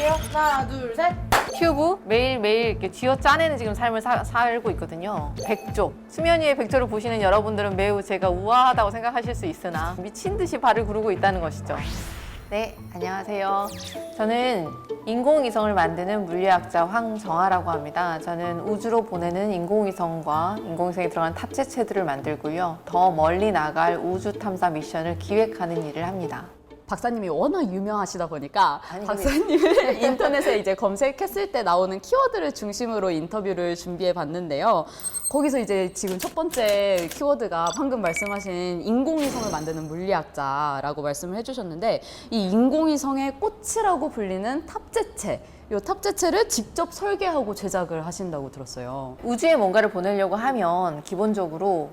할게요. 하나, 둘, 셋. 큐브 매일매일 이렇게 쥐어 짜내는 지금 삶을 살고 있거든요. 백조. 수면 위의 백조를 보시는 여러분들은 매우 제가 우아하다고 생각하실 수 있으나 미친 듯이 발을 구르고 있다는 것이죠. 네, 안녕하세요. 저는 인공위성을 만드는 물리학자 황정아라고 합니다. 저는 우주로 보내는 인공위성과 인공위성에 들어간 탑재체들을 만들고요. 더 멀리 나갈 우주 탐사 미션을 기획하는 일을 합니다. 박사님이 워낙 유명하시다 보니까 박사님을 인터넷에 이제 검색했을 때 나오는 키워드를 중심으로 인터뷰를 준비해 봤는데요. 거기서 이제 지금 첫 번째 키워드가 방금 말씀하신 인공위성을 만드는 물리학자라고 말씀을 해주셨는데, 이 인공위성의 꽃이라고 불리는 탑재체, 이 탑재체를 직접 설계하고 제작을 하신다고 들었어요. 우주에 뭔가를 보내려고 하면 기본적으로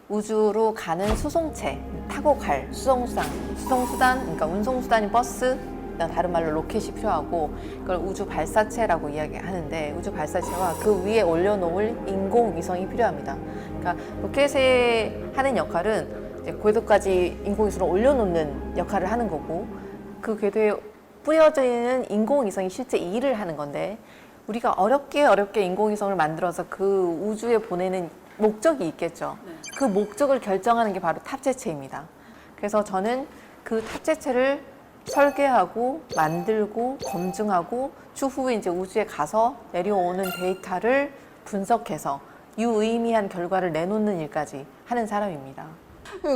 우주로 가는 수송체, 타고 갈 수송수단, 그러니까 운송수단인 버스, 다른 말로 로켓이 필요하고, 그걸 우주 발사체라고 이야기하는데, 우주 발사체와 그 위에 올려놓을 인공위성이 필요합니다. 그러니까 로켓에 하는 역할은 이제 궤도까지 인공위성을 올려놓는 역할을 하는 거고, 그 궤도에 뿌려지는 인공위성이 실제 이 일을 하는 건데, 우리가 어렵게 인공위성을 만들어서 그 우주에 보내는 목적이 있겠죠. 그 목적을 결정하는 게 바로 탑재체입니다. 그래서 저는 그 탑재체를 설계하고 만들고 검증하고 추후에 이제 우주에 가서 내려오는 데이터를 분석해서 유의미한 결과를 내놓는 일까지 하는 사람입니다.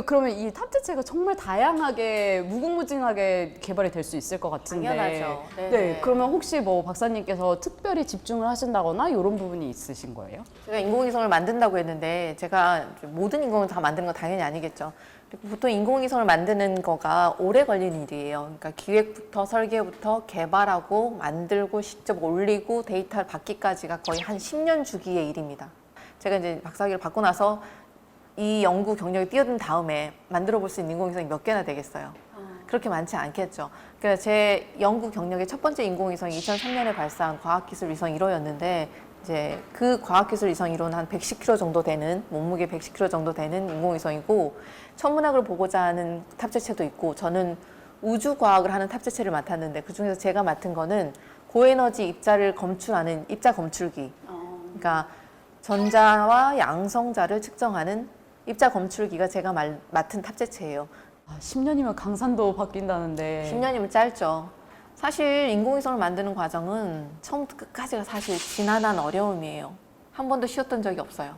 그러면 이 탑재체가 정말 다양하게 무궁무진하게 개발이 될 수 있을 것 같은데. 당연하죠. 네, 그러면 혹시 뭐 박사님께서 특별히 집중을 하신다거나 이런 부분이 있으신 거예요? 제가 인공위성을 만든다고 했는데 제가 모든 인공을 다 만드는 건 당연히 아니겠죠. 그리고 보통 인공위성을 만드는 거가 오래 걸리는 일이에요. 그러니까 기획부터 설계부터 개발하고 만들고 직접 올리고 데이터를 받기까지가 거의 한 10년 주기의 일입니다. 제가 이제 박사학위를 받고 나서 이 연구 경력에 뛰어든 다음에 만들어 볼 수 있는 인공위성이 몇 개나 되겠어요? 그렇게 많지 않겠죠. 그래서 제 연구 경력의 첫 번째 인공위성이 2003년에 발사한 과학기술 위성 1호였는데, 이제 그 과학기술 위성 1호는 한 110kg 정도 되는, 몸무게 110kg 정도 되는 인공위성이고, 천문학을 보고자 하는 탑재체도 있고, 저는 우주과학을 하는 탑재체를 맡았는데, 그 중에서 제가 맡은 거는 고에너지 입자를 검출하는 입자 검출기. 그러니까 전자와 양성자를 측정하는 입자 검출기가 제가 맡은 탑재체예요. 10년이면 강산도 바뀐다는데. 10년이면 짧죠. 사실 인공위성을 만드는 과정은 처음부터 끝까지가 사실 지난한 어려움이에요. 한 번도 쉬었던 적이 없어요.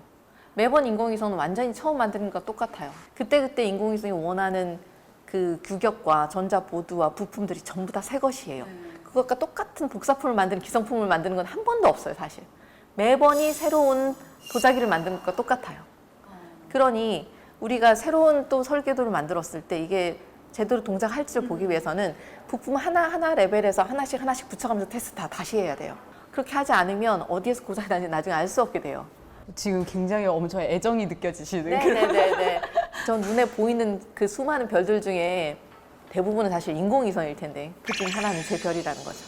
매번 인공위성은 완전히 처음 만드는 것과 똑같아요. 그때그때 인공위성이 원하는 그 규격과 전자 보드와 부품들이 전부 다 새 것이에요. 그것과 똑같은 복사품을 만드는 기성품을 만드는 건 한 번도 없어요, 사실. 매번이 새로운 도자기를 만드는 것과 똑같아요. 그러니 우리가 새로운 또 설계도를 만들었을 때 이게 제대로 동작할지를 보기 위해서는 부품 하나하나 레벨에서 하나씩 붙여가면서 테스트 다시 해야 돼요. 그렇게 하지 않으면 어디에서 고장이 나는지 나중에 알 수 없게 돼요. 지금 굉장히 엄청 애정이 느껴지시는. 네네네. 전 눈에 보이는 그 수많은 별들 중에 대부분은 사실 인공위성일 텐데 그 중 하나는 제 별이라는 거죠.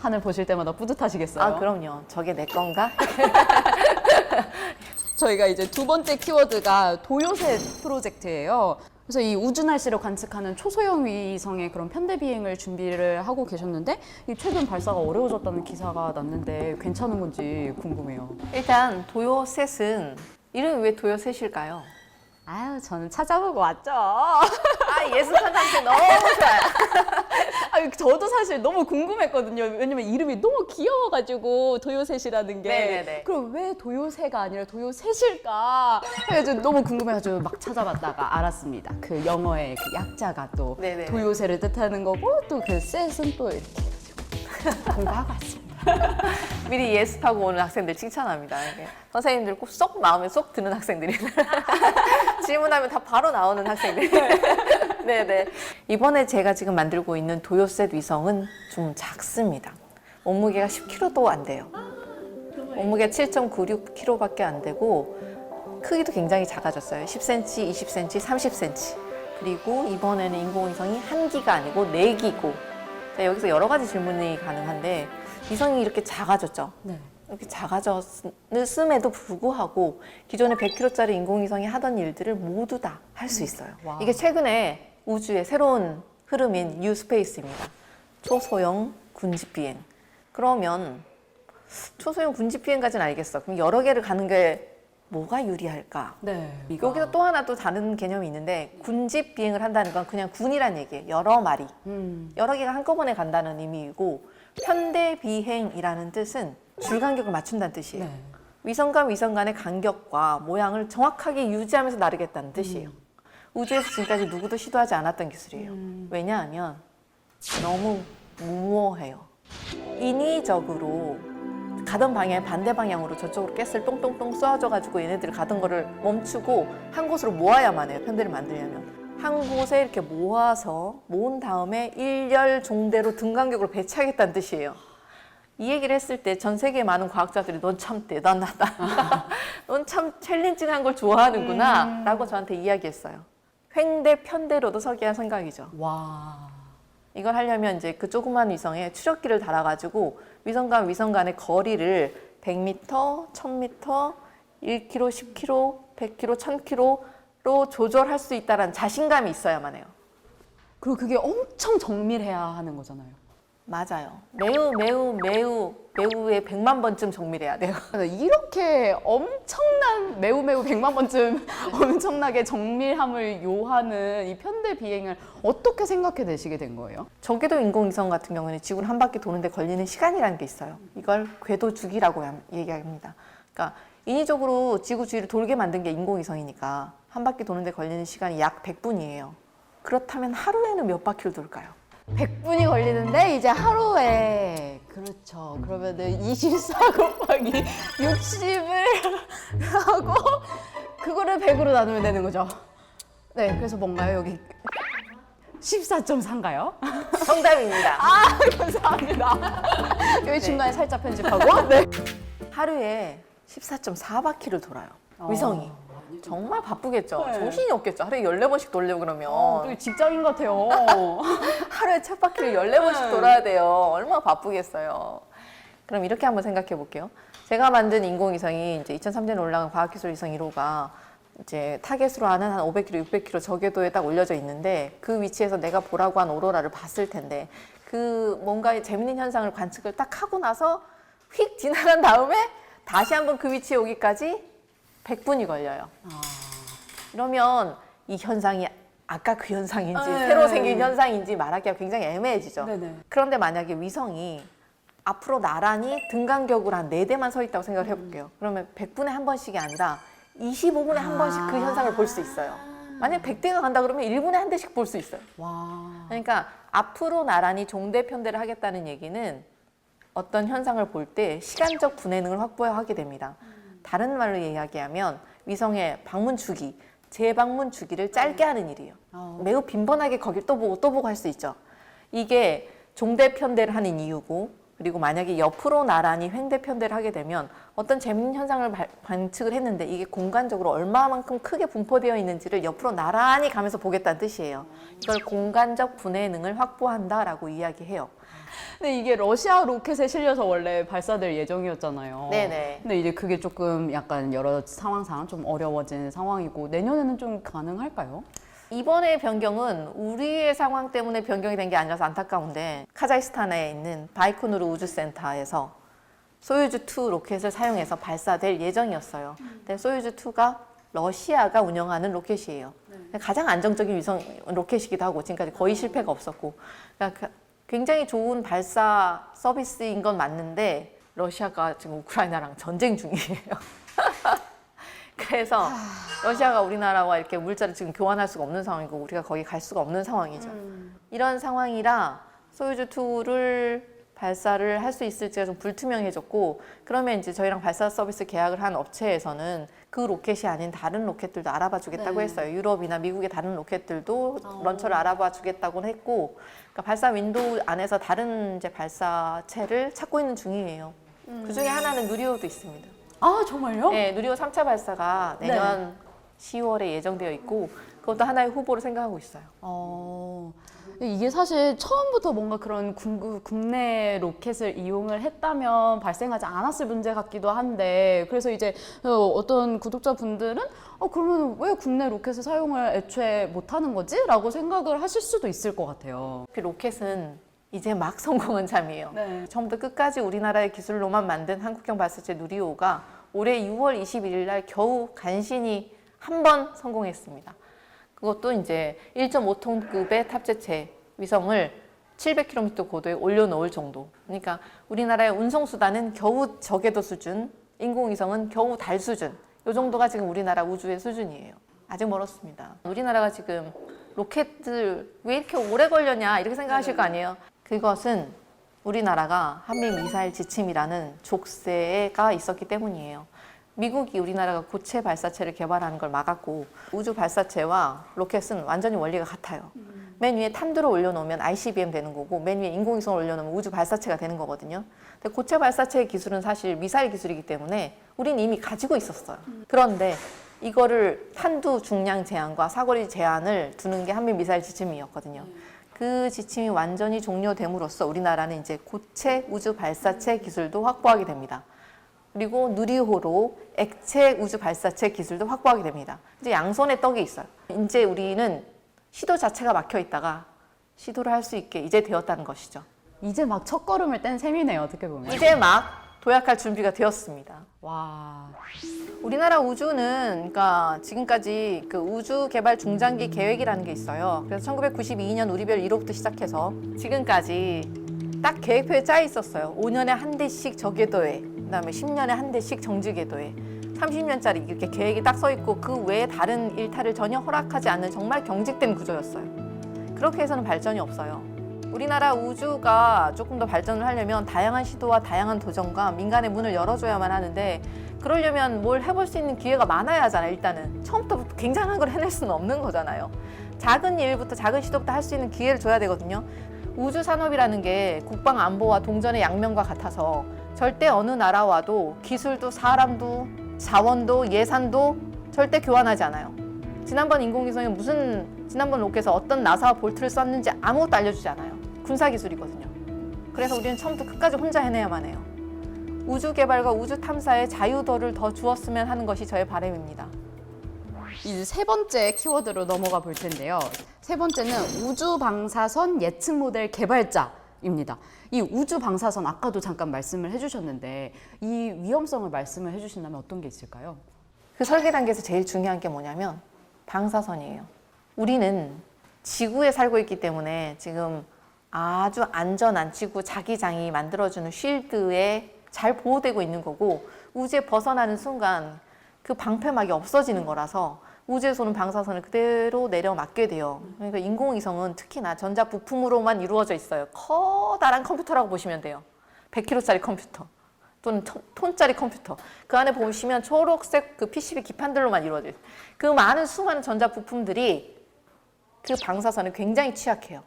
하늘 보실 때마다 뿌듯하시겠어요? 아, 그럼요. 저게 내 건가? 저희가 이제 두 번째 키워드가 도요셋 프로젝트예요. 그래서 이 우주 날씨를 관측하는 초소형 위성의 그런 편대 비행을 준비를 하고 계셨는데, 이 최근 발사가 어려워졌다는 기사가 났는데 괜찮은 건지 궁금해요. 일단 도요셋은 이름이 왜 도요셋일까요? 아유, 저는 찾아보고 왔죠. 예수 선생님 너무 좋아요. 저도 사실 너무 궁금했거든요. 왜냐면 이름이 너무 귀여워가지고 도요셋이라는 게. 네네네. 그럼 왜 도요새가 아니라 도요셋일까? 그래서 너무 궁금해가지고 막 찾아봤다가 알았습니다. 그 영어의 그 약자가 또 네네. 도요새를 뜻하는 거고, 또 그 셋은 또 이렇게 해가지고 공부하고 왔습니다. 미리 예스 타고 오는 학생들 칭찬합니다. 이게 선생님들 꼭 쏙 마음에 쏙 드는 학생들이 질문하면 다 바로 나오는 학생들. 네네. 이번에 제가 지금 만들고 있는 도요셋 위성은 좀 작습니다. 몸무게가 10kg도 안 돼요. 몸무게 7.96kg밖에 안 되고 크기도 굉장히 작아졌어요. 10cm, 20cm, 30cm. 그리고 이번에는 인공위성이 한 기가 아니고 4기고, 여기서 여러 가지 질문이 가능한데, 위성이 이렇게 작아졌죠. 네. 이렇게 작아졌음에도 불구하고 기존의 100kg짜리 인공위성이 하던 일들을 모두 다 할 수 있어요. 와우. 이게 최근에 우주의 새로운 흐름인 뉴스페이스입니다. 초소형 군집 비행. 그러면 초소형 군집 비행까지는 알겠어. 그럼 여러 개를 가는 게 뭐가 유리할까? 네. 여기서 또 하나 또 다른 개념이 있는데 군집 비행을 한다는 건 그냥 군이란 얘기예요. 여러 마리. 여러 개가 한꺼번에 간다는 의미이고 편대 비행이라는 뜻은 줄 간격을 맞춘다는 뜻이에요. 네. 위성과 위성 간의 간격과 모양을 정확하게 유지하면서 나르겠다는 뜻이에요. 우주에서 지금까지 누구도 시도하지 않았던 기술이에요. 왜냐하면 너무 무모해요. 인위적으로 가던 방향 반대 방향으로 저쪽으로 가스를 똥똥똥 쏘아줘가지고 얘네들이 가던 거를 멈추고 한 곳으로 모아야만 해요. 편대를 만들려면. 한 곳에 이렇게 모은 다음에 일렬 종대로 등 간격으로 배치하겠다는 뜻이에요. 이 얘기를 했을 때 전 세계 많은 과학자들이 넌 참 대단하다. 넌 참 챌린징한 걸 좋아하는구나 라고 저한테 이야기했어요. 횡대 편대로도 서게할 생각이죠. 와. 이걸 하려면 이제 그 조그만 위성에 추적기를 달아가지고 위성과 위성 간의 거리를 100m, 1000m, 1km, 10km, 100km, 1000km로 조절할 수 있다는 자신감이 있어야만 해요. 그리고 그게 엄청 정밀해야 하는 거잖아요. 맞아요. 매우의 100만 번쯤 정밀해야 돼요. 이렇게 엄청난 매우 100만 번쯤 엄청나게 정밀함을 요하는 이 편대 비행을 어떻게 생각해 내시게 된 거예요? 저궤도 인공위성 같은 경우는 지구를 한 바퀴 도는데 걸리는 시간이라는 게 있어요. 이걸 궤도 주기라고 얘기합니다. 그러니까 인위적으로 지구 주위를 돌게 만든 게 인공위성이니까 한 바퀴 도는데 걸리는 시간이 약 100분이에요. 그렇다면 하루에는 몇 바퀴를 돌까요? 100분이 걸리는데 이제 하루에 그렇죠. 그러면은 24 곱하기 60을 하고 그거를 100으로 나누면 되는 거죠. 네, 그래서 뭔가요? 여기 14.4인가요? 정답입니다. 아, 감사합니다. 여기 중간에 살짝 편집하고. 네. 하루에 14.4바퀴를 돌아요. 위성이. 정말 바쁘겠죠. 네. 정신이 없겠죠. 하루에 14번씩 돌려고 그러면. 되게 직장인 같아요. 하루에 첫 바퀴를 14번씩 돌아야 돼요. 얼마나 바쁘겠어요. 그럼 이렇게 한번 생각해 볼게요. 제가 만든 인공위성이 이제 2003년에 올라간 과학기술위성 1호가 이제 타겟으로 하는 한 500km, 600km 저궤도에 딱 올려져 있는데 그 위치에서 내가 보라고 한 오로라를 봤을 텐데 그 뭔가의 재밌는 현상을 관측을 딱 하고 나서 휙 지나간 다음에 다시 한번 그 위치에 오기까지 100분이 걸려요. 이러면 이 현상이 아까 그 현상인지 네. 새로 생긴 현상인지 말하기가 굉장히 애매해지죠. 네네. 그런데 만약에 위성이 앞으로 나란히 등 간격으로 한 4대만 서 있다고 생각을 해볼게요. 그러면 100분에 한 번씩이 아니라 25분에 한 번씩 그 현상을 볼 수 있어요. 만약 100대가 간다 그러면 1분에 한 대씩 볼 수 있어요. 와. 그러니까 앞으로 나란히 종대 편대를 하겠다는 얘기는 어떤 현상을 볼 때 시간적 분해능을 확보하게 됩니다. 다른 말로 이야기하면 위성의 방문 주기, 재방문 주기를 짧게 하는 일이에요. 매우 빈번하게 거길 또 보고 할 수 있죠. 이게 종대 편대를 하는 이유고, 그리고 만약에 옆으로 나란히 횡대 편대를 하게 되면 어떤 재밌는 현상을 관측을 했는데 이게 공간적으로 얼마만큼 크게 분포되어 있는지를 옆으로 나란히 가면서 보겠다는 뜻이에요. 이걸 공간적 분해능을 확보한다라고 이야기해요. 근데 이게 러시아 로켓에 실려서 원래 발사될 예정이었잖아요. 네네. 근데 이제 그게 조금 약간 여러 상황상 좀 어려워진 상황이고 내년에는 좀 가능할까요? 이번의 변경은 우리의 상황 때문에 변경이 된 게 아니라서 안타까운데 카자흐스탄에 있는 바이코누르 우주센터에서 소유주2 로켓을 사용해서 발사될 예정이었어요. 근데 소유주2가 러시아가 운영하는 로켓이에요. 가장 안정적인 위성 로켓이기도 하고 지금까지 거의 실패가 없었고 그러니까 굉장히 좋은 발사 서비스인 건 맞는데 러시아가 지금 우크라이나랑 전쟁 중이에요. 그래서 러시아가 우리나라와 이렇게 물자를 지금 교환할 수가 없는 상황이고 우리가 거기 갈 수가 없는 상황이죠. 이런 상황이라 소유주2를 발사를 할 수 있을지가 좀 불투명해졌고 그러면 이제 저희랑 발사 서비스 계약을 한 업체에서는 그 로켓이 아닌 다른 로켓들도 알아봐 주겠다고 네. 했어요. 유럽이나 미국의 다른 로켓들도 런처를 알아봐 주겠다고 했고 그러니까 발사 윈도우 안에서 다른 이제 발사체를 찾고 있는 중이에요. 그 중에 하나는 누리호도 있습니다. 아 정말요? 네, 누리호 3차 발사가 내년 10월에 예정되어 있고 그것도 하나의 후보로 생각하고 있어요. 이게 사실 처음부터 뭔가 그런 국내 로켓을 이용을 했다면 발생하지 않았을 문제 같기도 한데 그래서 이제 어떤 구독자분들은 그러면 왜 국내 로켓을 사용을 애초에 못하는 거지? 라고 생각을 하실 수도 있을 것 같아요. 그 로켓은 이제 막 성공한 참이에요. 네. 처음부터 끝까지 우리나라의 기술로만 만든 한국형 발사체 누리호가 올해 6월 21일 날 겨우 간신히 한 번 성공했습니다. 그것도 이제 1.5톤급의 탑재체 위성을 700km 고도에 올려놓을 정도. 그러니까 우리나라의 운송수단은 겨우 저궤도 수준, 인공위성은 겨우 달 수준. 이 정도가 지금 우리나라 우주의 수준이에요. 아직 멀었습니다. 우리나라가 지금 로켓을 왜 이렇게 오래 걸렸냐 이렇게 생각하실 거 아니에요. 그것은 우리나라가 한미 미사일 지침이라는 족쇄가 있었기 때문이에요. 미국이 우리나라가 고체 발사체를 개발하는 걸 막았고 우주 발사체와 로켓은 완전히 원리가 같아요. 맨 위에 탄두를 올려놓으면 ICBM 되는 거고 맨 위에 인공위성을 올려놓으면 우주 발사체가 되는 거거든요. 근데 고체 발사체의 기술은 사실 미사일 기술이기 때문에 우리는 이미 가지고 있었어요. 그런데 이거를 탄두 중량 제한과 사거리 제한을 두는 게 한미 미사일 지침이었거든요. 그 지침이 완전히 종료됨으로써 우리나라는 이제 고체 우주 발사체 기술도 확보하게 됩니다. 그리고 누리호로 액체 우주 발사체 기술도 확보하게 됩니다. 이제 양손에 떡이 있어요. 이제 우리는 시도 자체가 막혀 있다가 시도를 할 수 있게 이제 되었다는 것이죠. 이제 막 첫걸음을 뗀 셈이네요, 어떻게 보면. 이제 막 도약할 준비가 되었습니다. 와. 우리나라 우주는 그러니까 지금까지 그 우주 개발 중장기 계획이라는 게 있어요. 그래서 1992년 우리별 1호부터 시작해서 지금까지 딱 계획표에 짜 있었어요. 5년에 한 대씩 저궤도에, 그다음에 10년에 한 대씩 정지궤도에, 30년짜리 이렇게 계획이 딱 써 있고 그 외에 다른 일탈을 전혀 허락하지 않는 정말 경직된 구조였어요. 그렇게 해서는 발전이 없어요. 우리나라 우주가 조금 더 발전을 하려면 다양한 시도와 다양한 도전과 민간의 문을 열어줘야만 하는데 그러려면 뭘 해볼 수 있는 기회가 많아야 하잖아요. 일단은 처음부터 굉장한 걸 해낼 수는 없는 거잖아요. 작은 일부터 작은 시도부터 할 수 있는 기회를 줘야 되거든요. 우주 산업이라는 게 국방 안보와 동전의 양면과 같아서 절대 어느 나라와도 기술도 사람도 자원도 예산도 절대 교환하지 않아요. 지난번 인공위성에 지난번 로켓에서 어떤 나사와 볼트를 썼는지 아무것도 알려주지 않아요. 군사기술이거든요. 그래서 우리는 처음부터 끝까지 혼자 해내야만 해요. 우주 개발과 우주 탐사에 자유도를 더 주었으면 하는 것이 저의 바람입니다. 이제 세 번째 키워드로 넘어가 볼 텐데요. 세 번째는 우주 방사선 예측 모델 개발자입니다. 이 우주 방사선 아까도 잠깐 말씀을 해주셨는데 이 위험성을 말씀을 해주신다면 어떤 게 있을까요? 그 설계 단계에서 제일 중요한 게 뭐냐면 방사선이에요. 우리는 지구에 살고 있기 때문에 지금 아주 안전한 지구 자기장이 만들어주는 쉴드에 잘 보호되고 있는 거고 우주에 벗어나는 순간 그 방패막이 없어지는 거라서 우주에서 오는 방사선을 그대로 내려 맞게 돼요. 그러니까 인공위성은 특히나 전자 부품으로만 이루어져 있어요. 커다란 컴퓨터라고 보시면 돼요. 100kg짜리 컴퓨터 또는 톤짜리 컴퓨터. 그 안에 보시면 초록색 그 PCB 기판들로만 이루어져 있어요. 그 많은 수많은 전자 부품들이 그 방사선에 굉장히 취약해요.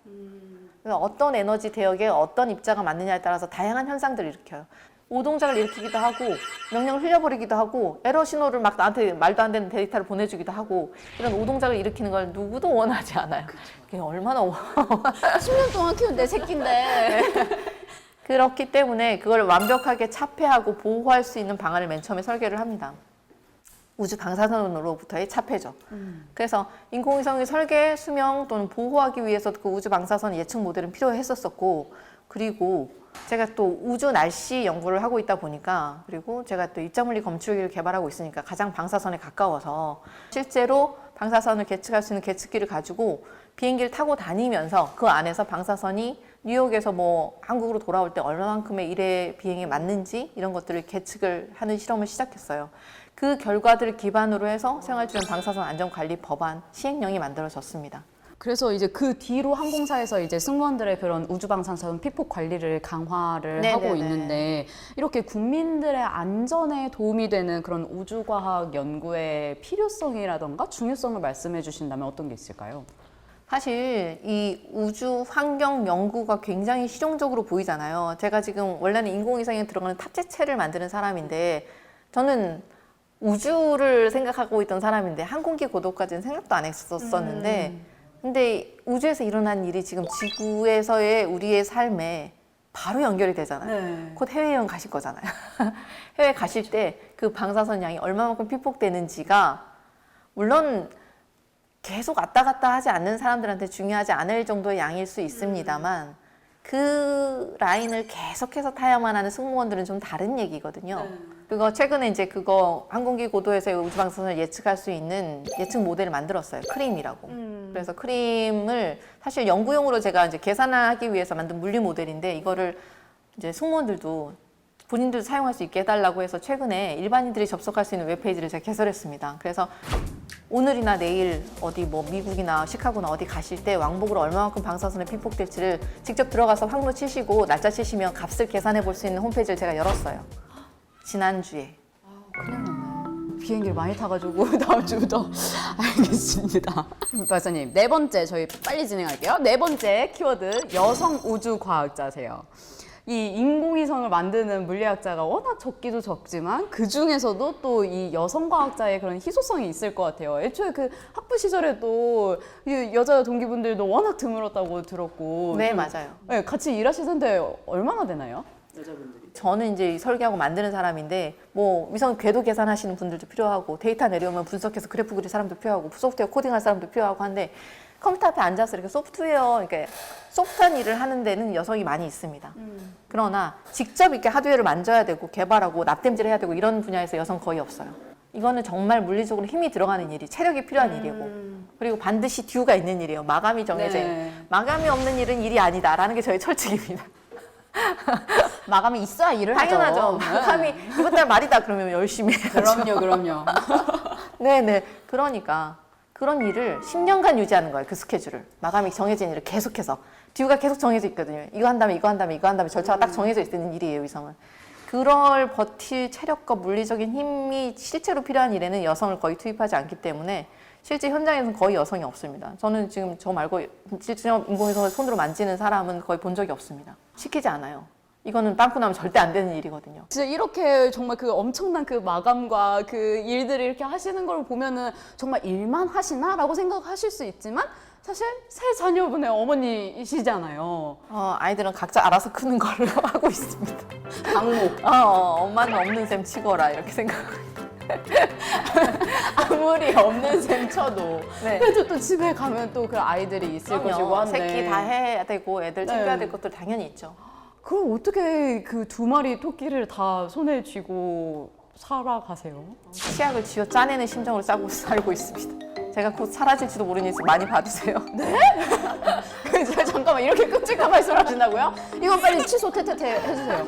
그래서 어떤 에너지 대역에 어떤 입자가 맞느냐에 따라서 다양한 현상들을 일으켜요. 오동작을 일으키기도 하고 명령을 흘려버리기도 하고 에러 신호를 막 나한테 말도 안 되는 데이터를 보내주기도 하고 이런 오동작을 일으키는 걸 누구도 원하지 않아요. 그게 얼마나 10년 동안 키운 내 새끼인데. 그렇기 때문에 그걸 완벽하게 차폐하고 보호할 수 있는 방안을 맨 처음에 설계를 합니다. 우주 방사선으로부터의 차폐죠. 그래서 인공위성의 설계, 수명 또는 보호하기 위해서 그 우주 방사선 예측 모델은 필요했었고 그리고 제가 또 우주 날씨 연구를 하고 있다 보니까 그리고 제가 또 입자물리 검출기를 개발하고 있으니까 가장 방사선에 가까워서 실제로 방사선을 계측할 수 있는 계측기를 가지고 비행기를 타고 다니면서 그 안에서 방사선이 뉴욕에서 뭐 한국으로 돌아올 때 얼마만큼의 일의 비행에 맞는지 이런 것들을 계측을 하는 실험을 시작했어요. 그 결과들을 기반으로 해서 생활주변 방사선 안전관리 법안 시행령이 만들어졌습니다. 그래서 이제 그 뒤로 항공사에서 이제 승무원들의 그런 우주 방사선 피폭 관리를 강화를 네네네. 하고 있는데 이렇게 국민들의 안전에 도움이 되는 그런 우주과학 연구의 필요성이라던가 중요성을 말씀해 주신다면 어떤 게 있을까요? 사실 이 우주 환경 연구가 굉장히 실용적으로 보이잖아요. 제가 지금 원래는 인공위성에 들어가는 탑재체를 만드는 사람인데 저는 우주를 생각하고 있던 사람인데 항공기 고도까지는 생각도 안 했었는데 근데 우주에서 일어난 일이 지금 지구에서의 우리의 삶에 바로 연결이 되잖아요. 네. 곧 해외여행 가실 거잖아요. 해외 가실 때 그 방사선 양이 얼마만큼 피폭되는지가 물론 계속 왔다 갔다 하지 않는 사람들한테 중요하지 않을 정도의 양일 수 있습니다만 그 라인을 계속해서 타야만 하는 승무원들은 좀 다른 얘기거든요. 그거 최근에 이제 그거 항공기 고도에서의 우주방사선을 예측할 수 있는 예측 모델을 만들었어요. 크림이라고. 그래서 크림을 사실 연구용으로 제가 이제 계산하기 위해서 만든 물리 모델인데 이거를 이제 승무원들도 본인들도 사용할 수 있게 해달라고 해서 최근에 일반인들이 접속할 수 있는 웹페이지를 제가 개설했습니다. 그래서 오늘이나 내일 어디 뭐 미국이나 시카고나 어디 가실 때 왕복으로 얼마만큼 방사선에 피폭될지를 직접 들어가서 항로 치시고 날짜 치시면 값을 계산해 볼 수 있는 홈페이지를 제가 열었어요. 지난주에. 큰일 났네. 비행기를 많이 타가지고 다음 주부터 알겠습니다. 박사님, 네 번째 저희 빨리 진행할게요. 네 번째 키워드 여성 우주 과학자세요. 이 인공위성을 만드는 물리학자가 워낙 적기도 적지만 그 중에서도 또 이 여성 과학자의 그런 희소성이 있을 것 같아요. 애초에 그 학부 시절에도 이 여자 동기분들도 워낙 드물었다고 들었고. 네, 맞아요. 네, 같이 일하시던데 얼마나 되나요? 저는 이제 설계하고 만드는 사람인데 뭐 위성 궤도 계산하시는 분들도 필요하고 데이터 내려오면 분석해서 그래프 그릴 사람도 필요하고 소프트웨어 코딩할 사람도 필요하고 한데 컴퓨터 앞에 앉아서 이렇게 이렇게 소프트한 일을 하는 데는 여성이 많이 있습니다. 그러나 직접 이렇게 하드웨어를 만져야 되고 개발하고 납땜질 해야 되고 이런 분야에서 여성 거의 없어요. 이거는 정말 물리적으로 힘이 들어가는 일이, 체력이 필요한 일이고 그리고 반드시 듀가 있는 일이에요. 마감이 정해져 있는. 마감이 없는 일은 일이 아니다라는 게 저의 철칙입니다. 마감이 있어야 일을 하죠. 당연하죠. 마감이 이번 달 말이다 그러면 열심히 해야죠. 그럼요. 네네. 그러니까 그런 일을 10년간 유지하는 거예요. 그 스케줄을. 마감이 정해진 일을 계속해서. 듀가 계속 정해져 있거든요. 이거 한 다음에 이거 한 다음에 이거 한 다음에 절차가 딱 정해져 있는 일이에요. 위성은. 그걸 버틸 체력과 물리적인 힘이 실제로 필요한 일에는 여성을 거의 투입하지 않기 때문에 실제 현장에서는 거의 여성이 없습니다. 저는 지금 저 말고 실제 인공위성을 손으로 만지는 사람은 거의 본 적이 없습니다. 시키지 않아요. 이거는 빵꾸 나면 절대 안 되는 일이거든요. 진짜 이렇게 정말 그 엄청난 그 마감과 그 일들을 이렇게 하시는 걸 보면은 정말 일만 하시나라고 생각하실 수 있지만 사실 세 자녀분의 어머니이시잖아요. 아이들은 각자 알아서 크는 걸로 하고 있습니다. 방목. 엄마는 없는 셈 치거라 이렇게 생각합니다. 아무리 없는 셈 쳐도 네. 그래도 또 집에 가면 또 그 아이들이 있을 것이고 한데 새끼 다 해야 되고 애들 챙겨야 될 것들 당연히 있죠. 그럼 어떻게 그 두 마리 토끼를 다 손에 쥐고 살아가세요? 치약을 쥐어 짜내는 심정으로 짜고 살고 있습니다. 제가 곧 사라질지도 모르니 많이 봐주세요. 네? 잠깐만 이렇게 끔찍한 말씀을 하신다고요? 이건 빨리 취소 퇴퇴퇴 해주세요.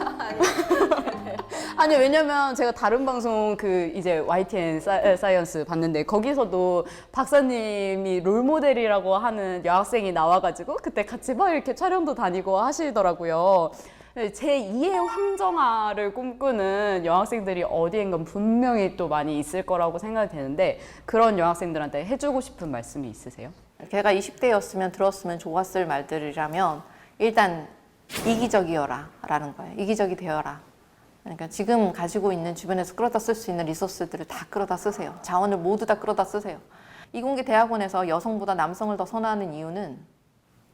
아니 왜냐면 제가 다른 방송 그 이제 YTN 사이언스 봤는데 거기서도 박사님이 롤모델이라고 하는 여학생이 나와가지고 그때 같이 막 이렇게 촬영도 다니고 하시더라고요. 제2의 황정아를 꿈꾸는 여학생들이 어디엔간 분명히 또 많이 있을 거라고 생각이 되는데 그런 여학생들한테 해주고 싶은 말씀이 있으세요? 걔가 20대였으면 들었으면 좋았을 말들이라면 일단 이기적이어라 라는 거예요. 이기적이 되어라. 그러니까 지금 가지고 있는 주변에서 끌어다 쓸 수 있는 리소스들을 다 끌어다 쓰세요. 자원을 모두 다 끌어다 쓰세요. 이공계 대학원에서 여성보다 남성을 더 선호하는 이유는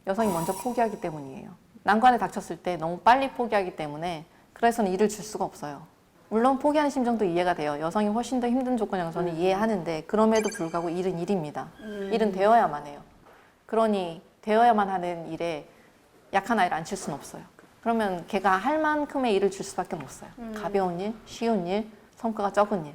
여성이 먼저 포기하기 때문이에요. 난관에 닥쳤을 때 너무 빨리 포기하기 때문에 그래서는 일을 줄 수가 없어요. 물론 포기하는 심정도 이해가 돼요. 여성이 훨씬 더 힘든 조건이라서 저는 이해하는데 그럼에도 불구하고 일은 일입니다. 일은 되어야만 해요. 그러니 되어야만 하는 일에 약한 아이를 앉힐 수는 없어요. 그러면 걔가 할 만큼의 일을 줄 수밖에 없어요. 가벼운 일, 쉬운 일, 성과가 적은 일.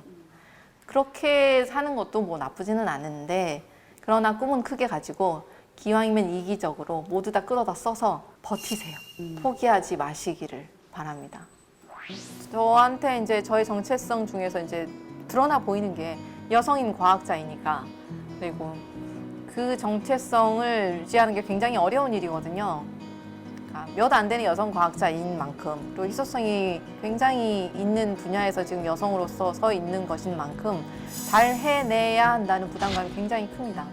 그렇게 사는 것도 뭐 나쁘지는 않은데 그러나 꿈은 크게 가지고 기왕이면 이기적으로 모두 다 끌어다 써서 버티세요. 포기하지 마시기를 바랍니다. 저한테 이제 저의 정체성 중에서 이제 드러나 보이는 게 여성인 과학자이니까 그리고 그 정체성을 유지하는 게 굉장히 어려운 일이거든요. 그러니까 몇 안 되는 여성 과학자인 만큼 또 희소성이 굉장히 있는 분야에서 지금 여성으로서 서 있는 것인 만큼 잘 해내야 한다는 부담감이 굉장히 큽니다.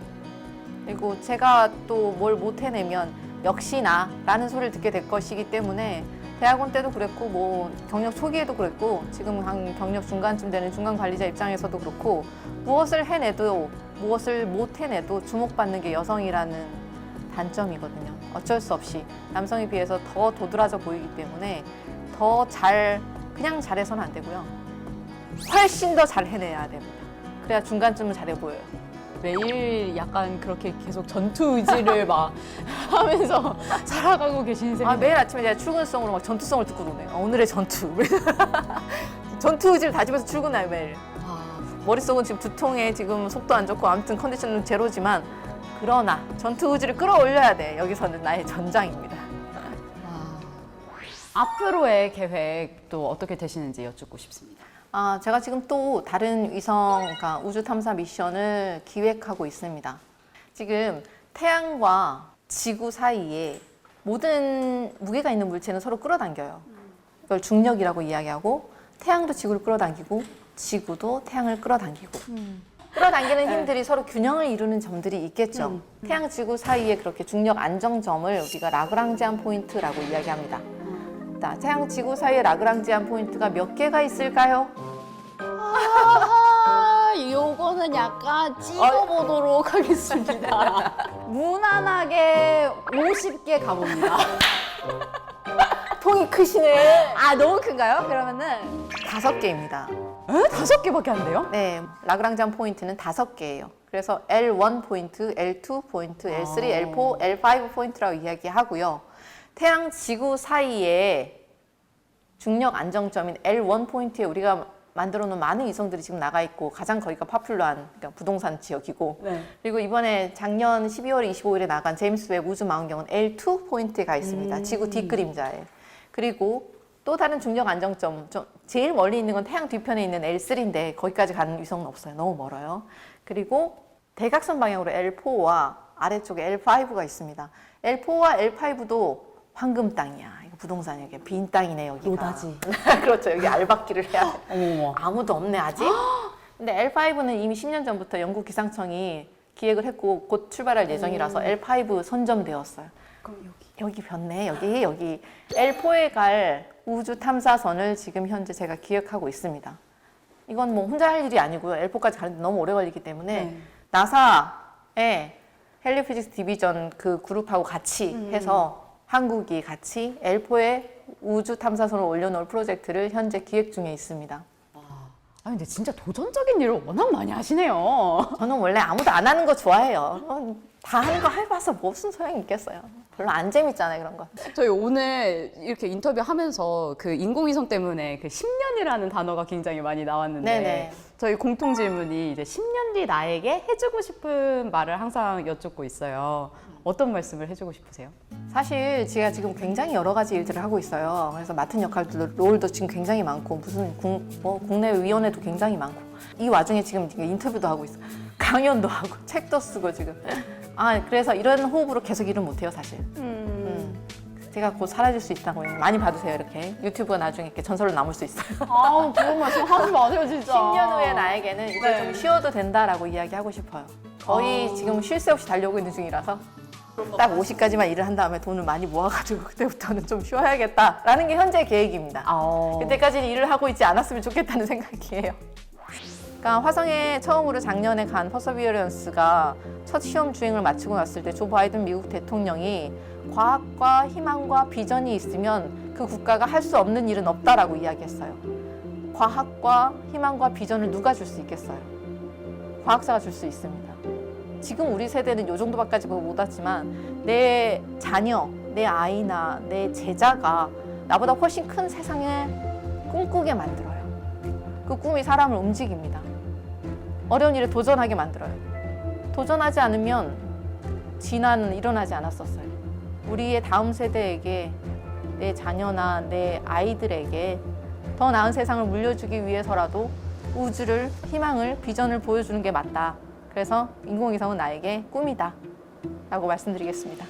그리고 제가 또 뭘 못 해내면 역시나 라는 소리를 듣게 될 것이기 때문에 대학원 때도 그랬고 뭐 경력 초기에도 그랬고 지금 한 경력 중간쯤 되는 중간 관리자 입장에서도 그렇고 무엇을 해내도 무엇을 못 해내도 주목받는 게 여성이라는 단점이거든요. 어쩔 수 없이 남성에 비해서 더 도드라져 보이기 때문에 더 그냥 잘해서는 안 되고요. 훨씬 더 잘 해내야 됩니다. 그래야 중간쯤은 잘해 보여요. 매일 약간 그렇게 계속 전투 의지를 막 하면서 살아가고 계신 셈이네요. 매일 아침에 제가 출근성으로 막 전투성을 듣고 노네요. 오늘의 전투. 전투 의지를 다지면서 출근해요, 매일. 머릿속은 지금 두통에 지금 속도 안 좋고 아무튼 컨디션은 제로지만 그러나 전투 의지를 끌어올려야 돼. 여기서는 나의 전장입니다. 앞으로의 계획도 어떻게 되시는지 여쭙고 싶습니다. 제가 지금 또 다른 위성, 그러니까 우주 탐사 미션을 기획하고 있습니다. 지금 태양과 지구 사이에 모든 무게가 있는 물체는 서로 끌어당겨요. 이걸 중력이라고 이야기하고 태양도 지구를 끌어당기고 지구도 태양을 끌어당기고 끌어당기는 힘들이 서로 균형을 이루는 점들이 있겠죠. 태양, 지구 사이에 그렇게 중력 안정점을 우리가 라그랑지안 포인트라고 이야기합니다. 자, 태양, 지구 사이에 라그랑지안 포인트가 몇 개가 있을까요? 요거는 약간 찍어보도록 하겠습니다. 무난하게 50개 가봅니다. 통이 크시네. 너무 큰가요? 그러면은 5개입니다. 5개밖에 안 돼요? 네, 라그랑지안 포인트는 5개예요. 그래서 L1 포인트, L2 포인트, L3, L4, L5 포인트라고 이야기하고요. 태양, 지구 사이에 중력 안정점인 L1 포인트에 우리가 만들어 놓은 많은 위성들이 지금 나가 있고 가장 거기가 파퓰러한 그러니까 부동산 지역이고 그리고 이번에 작년 12월 25일에 나간 제임스 웹 우주 망원경은 L2 포인트에 가 있습니다. 지구 뒷그림자에. 그리고 또 다른 중력 안정점, 제일 멀리 있는 건 태양 뒤편에 있는 L3인데 거기까지 가는 위성은 없어요. 너무 멀어요. 그리고 대각선 방향으로 L4와 아래쪽에 L5가 있습니다. L4와 L5도 황금 땅이야. 이거 부동산 여기 빈 땅이네 여기가. 노다지. 그렇죠. 여기 알박기를 해야 돼. 어머머. 아무도 없네 아직. 근데 L5는 이미 10년 전부터 영국 기상청이 기획을 했고 곧 출발할 예정이라서 L5 선점되었어요. 그럼 여기 폈네. 여기 L4에 갈 우주 탐사선을 지금 현재 제가 기획하고 있습니다. 이건 뭐 혼자 할 일이 아니고요. L4까지 가는데 너무 오래 걸리기 때문에 나사의 헬리오피직스 디비전 그 그룹하고 같이 해서 한국이 같이 L4에 우주 탐사선을 올려놓을 프로젝트를 현재 기획 중에 있습니다. 근데 진짜 도전적인 일을 워낙 많이 하시네요. 저는 원래 아무도 안 하는 거 좋아해요. 다 하는 거 해봐서 무슨 소용이 있겠어요. 별로 안 재밌잖아요, 그런 거. 저희 오늘 이렇게 인터뷰하면서 그 인공위성 때문에 그 10년이라는 단어가 굉장히 많이 나왔는데 네네. 저희 공통 질문이 이제 10년 뒤 나에게 해주고 싶은 말을 항상 여쭙고 있어요. 어떤 말씀을 해주고 싶으세요? 사실 제가 지금 굉장히 여러 가지 일들을 하고 있어요. 그래서 맡은 역할도 롤도 지금 굉장히 많고 무슨 국내 위원회도 굉장히 많고 이 와중에 지금 인터뷰도 하고 있어요. 강연도 하고 책도 쓰고 지금. 그래서 이런 호흡으로 계속 일을 못해요, 사실. 제가 곧 사라질 수 있다고 많이 봐주세요, 이렇게. 유튜브가 나중에 이렇게 전설로 남을 수 있어요. 그런 말씀 하지 마세요, 진짜. 10년 후의 나에게는 이제 좀 쉬어도 된다라고 이야기하고 싶어요. 거의 지금 쉴 새 없이 달려오고 있는 중이라서 딱 50까지만 일을 한 다음에 돈을 많이 모아가지고 그때부터는 좀 쉬어야겠다라는 게 현재 계획입니다. 그때까지는 일을 하고 있지 않았으면 좋겠다는 생각이에요. 그러니까 화성에 처음으로 작년에 간 퍼서비어런스가 첫 시험 주행을 마치고 났을 때 조 바이든 미국 대통령이 과학과 희망과 비전이 있으면 그 국가가 할 수 없는 일은 없다라고 이야기했어요. 과학과 희망과 비전을 누가 줄 수 있겠어요? 과학자가 줄 수 있습니다. 지금 우리 세대는 이 정도밖에 못 왔지만 내 자녀, 내 아이나 내 제자가 나보다 훨씬 큰 세상에 꿈꾸게 만들어요. 그 꿈이 사람을 움직입니다. 어려운 일에 도전하게 만들어요. 도전하지 않으면 진화는 일어나지 않았었어요. 우리의 다음 세대에게 내 자녀나 내 아이들에게 더 나은 세상을 물려주기 위해서라도 우주를, 희망을, 비전을 보여주는 게 맞다. 그래서 인공위성은 나에게 꿈이다 라고 말씀드리겠습니다.